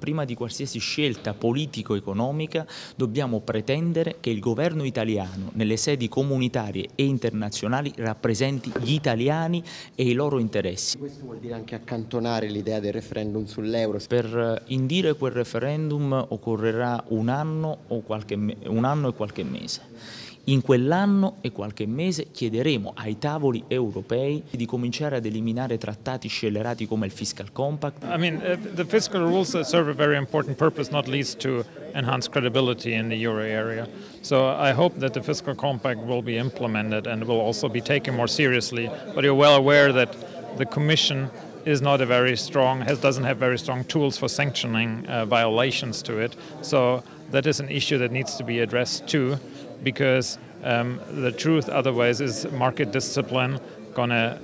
Prima di qualsiasi scelta politico-economica dobbiamo pretendere che il governo italiano nelle sedi comunitarie e internazionali rappresenti gli italiani e i loro interessi. Questo vuol dire anche accantonare l'idea del referendum sull'euro. Per indire quel referendum occorrerà un anno e qualche mese. In quell'anno e qualche mese chiederemo ai tavoli europei di cominciare ad eliminare trattati scellerati come il Fiscal Compact. I mean, the fiscal rules serve a very important purpose, not least to enhance credibility in the euro area. So I hope that the Fiscal Compact will be implemented and will also be taken more seriously. But you're well aware that the Commission is not a very strong, doesn't have very strong tools for sanctioning violations to it. So that is an issue that needs to be addressed too, because the truth otherwise is market discipline gonna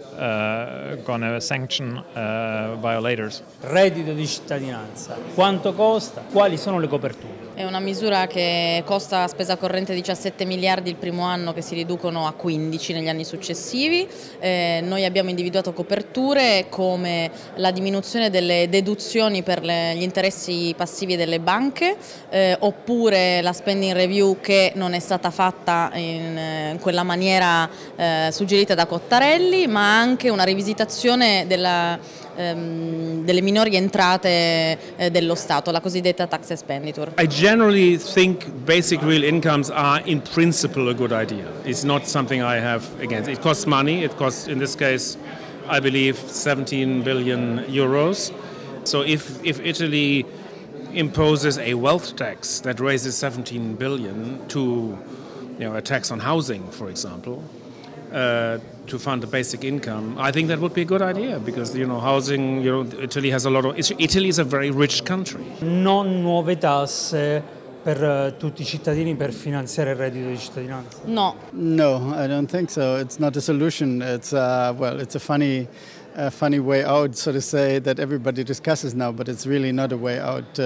sanction violators. Reddito di cittadinanza, quanto costa, quali sono le coperture? È una misura che costa a spesa corrente 17 miliardi il primo anno, che si riducono a 15 negli anni successivi. Noi abbiamo individuato coperture come la diminuzione delle deduzioni per gli interessi passivi delle banche, oppure la spending review che non è stata fatta in quella maniera suggerita da Cottarelli, ma anche una rivisitazione delle minori entrate dello Stato, la cosiddetta tax expenditure. I generally think basic real incomes are in principle a good idea. It's not something I have against. It costs money. It costs, in this case, I believe 17 billion euros. So if Italy imposes a wealth tax that raises 17 billion to, a tax on housing, for example, to fund a basic income, I think that would be a good idea, because housing, Italy has a lot of. Italy is a very rich country. Non nuove tasse per tutti i cittadini per finanziare il reddito di cittadinanza? No. No, I don't think so. It's not a solution. It's it's a funny way out, so to say, that everybody discusses now, but it's really not a way out.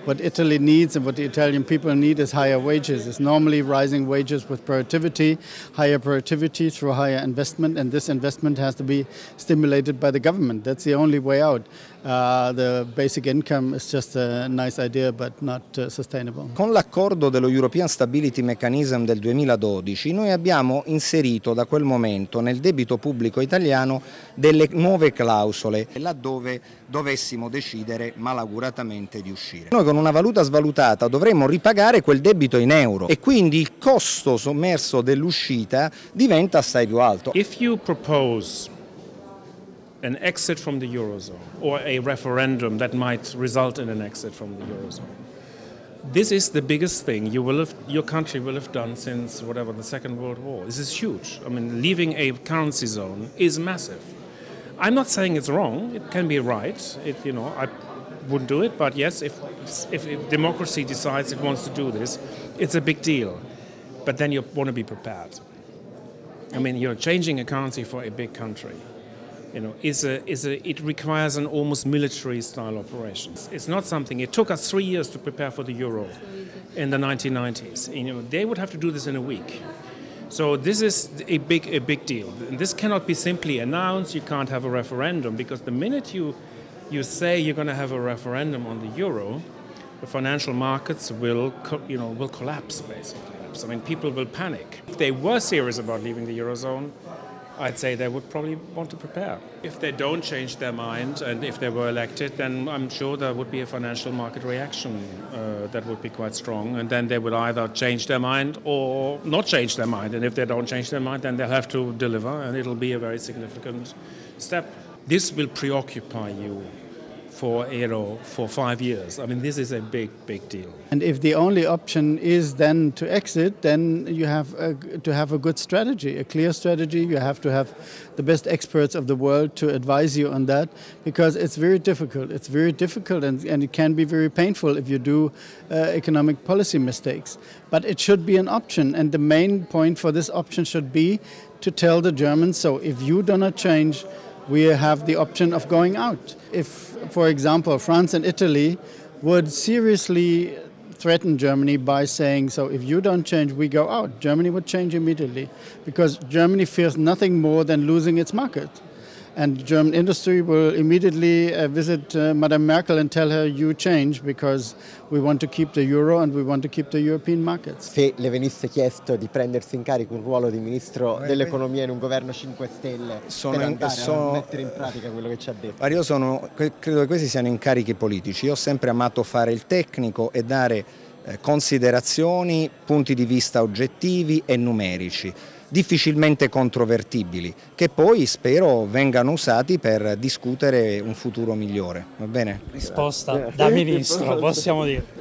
What Italy needs and what the Italian people need is higher wages. It's normally rising wages with productivity, higher productivity through higher investment, and this investment has to be stimulated by the government. That's the only way out. The basic income is just a nice idea, but not sustainable. Con l'accordo dello European Stability Mechanism del 2012 noi abbiamo inserito da quel momento nel debito pubblico italiano delle nuove clausole laddove dovessimo decidere malauguratamente di uscire. Noi con una valuta svalutata dovremmo ripagare quel debito in euro e quindi il costo sommerso dell'uscita diventa assai più alto. If you propose an exit from the Eurozone or a referendum that might result in an exit from the Eurozone, this is the biggest thing your country will have done since the Second World War. This is huge. I mean, leaving a currency zone is massive. I'm not saying it's wrong. It can be right. I wouldn't do it, but yes, if democracy decides it wants to do this, it's a big deal. But then you want to be prepared. I mean, you're changing a currency for a big country. It requires an almost military-style operation. It's not something. It took us 3 years to prepare for the euro in the 1990s. They would have to do this in a week. So this is a big deal. And this cannot be simply announced. You can't have a referendum, because the minute you say you're going to have a referendum on the euro, the financial markets will collapse, basically. I mean, people will panic. If they were serious about leaving the eurozone, I'd say they would probably want to prepare. If they don't change their mind, and if they were elected, then I'm sure there would be a financial market reaction that would be quite strong, and then they would either change their mind or not change their mind. And if they don't change their mind, then they'll have to deliver, and it'll be a very significant step. This will preoccupy you for 5 years. I mean, this is a big deal. And if the only option is then to exit, then you have to have a good strategy, a clear strategy. You have to have the best experts of the world to advise you on that, because it's very difficult. It's very difficult, and it can be very painful if you do economic policy mistakes. But it should be an option, and the main point for this option should be to tell the Germans, so if you do not change, we have the option of going out. If, for example, France and Italy would seriously threaten Germany by saying, so if you don't change, we go out, Germany would change immediately, because Germany fears nothing more than losing its market. And German industry will immediately visit Madame Merkel and tell her you change because we want to keep the euro and we want to keep the European markets. Se le venisse chiesto di prendersi in carico un ruolo di ministro dell'economia in un governo 5 Stelle per andare a mettere in pratica quello che ci ha detto. Io credo che questi siano incarichi politici. Io ho sempre amato fare il tecnico e dare considerazioni, punti di vista oggettivi e numerici, difficilmente controvertibili, che poi spero vengano usati per discutere un futuro migliore. Va bene? Risposta da ministro, possiamo dire.